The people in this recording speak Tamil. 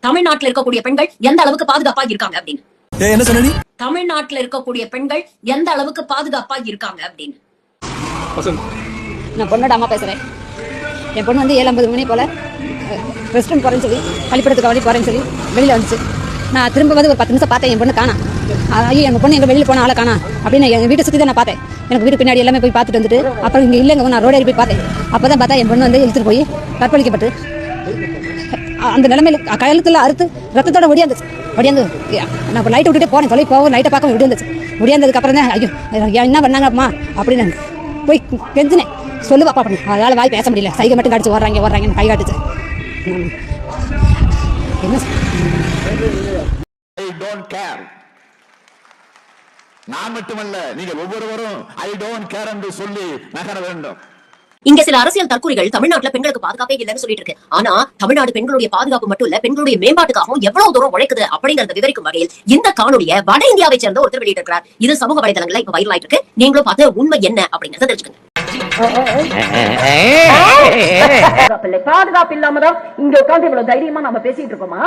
தமிழ்நாட்டுல இருக்கக்கூடிய பெண்கள் எந்த அளவுக்கு பாதுகாப்பா இருக்காங்க அப்படின்னு. என்ன சொன்னீங்க? தமிழ்நாட்டுல இருக்கக்கூடிய பெண்கள் எந்த அளவுக்கு பாதுகாப்பா இருக்காங்க அப்படின்னு. நான் பொண்ணோட அம்மா பேசுறேன். என் பொண்ணு வந்து 7:50 மணி போல ரெஸ்ட் ரூம் போறேன்னு சொல்லி பள்ளிப்படத்துக்கு வழி போறேன்னு சொல்லி வெளியில வந்துச்சு. நான் திரும்ப வந்து ஒரு 10 நிமிஷம் பார்த்தேன், என் பொண்ணு காணா. ஐயோ எங்க பொண்ணு எங்க வெளியில போன ஆளை காணா அப்படின்னு எங்க வீட்டை சுற்றி தான் நான் பார்த்தேன். எனக்கு வீட்டு பின்னாடி எல்லாமே போய் பார்த்துட்டு வந்துட்டு அப்புறம் இங்கே இல்லைங்க, நான் ரோடு ஏறி போய் பார்த்தேன். அப்பதான் பார்த்தா என் பொண்ணு வந்து இழுத்துட்டு போய் கற்பழிக்கப்பட்டு அந்த நிலைமையில கயலத்துல அறுத்து ரத்தத்தோட ஒடியாந்துச்சு. நான் லைட்டை விட்டுட்டு போனேன், தொலை போகும் லைட்டை பார்க்க ஒடியாந்துச்சு. ஒடியாந்ததுக்கு அப்புறம் தான் ஐயோ என்ன பண்ணாங்கம்மா அப்படின்னு போய் கெஞ்சினேன். சொல்லுவாப்பா பண்ணி அதால வாய் பேச முடியல, சைகை மட்டும் காடிச்சு ஓடுறாங்கன்னு கை காட்டுச்சு. என்ன நான் மட்டுமல்ல, நீங்கள் ஒவ்வொருவரும் ஐ டோன்ட் கேர் என்று சொல்லி நகர வேண்டும். இங்க சில அரசியல் தற்கொலைகள் தமிழ்நாட்டுல பெண்களுக்கு பாதுகாப்பே இல்லைன்னு சொல்லிட்டு இருக்கு. ஆனா தமிழ்நாடு பெண்களுடைய பாதுகாப்பு மட்டும் இல்ல, பெண்களுடைய மேம்பாட்டுக்காகவும் எவ்வளவு தூரம் உழைக்குது அப்படிங்கறத விவரிக்கும் வகையில் இந்த காணொலியை வட இந்தியாவை சேர்ந்த ஒருத்தர் வெளியிட்டிருக்கிறார். இது சமூக வலைதளங்கள்ல இப்ப வைரல் ஆயிட்டு இருக்கு. நீங்களும் பார்த்து உண்மை என்ன அப்படிங்கறத தெரிஞ்சுக்கங்க. பாதுகாப்பு இல்லாமதான் இங்க உட்காந்து இவ்வளவு தைரியமா நம்ம பேசிட்டு இருக்கோமா?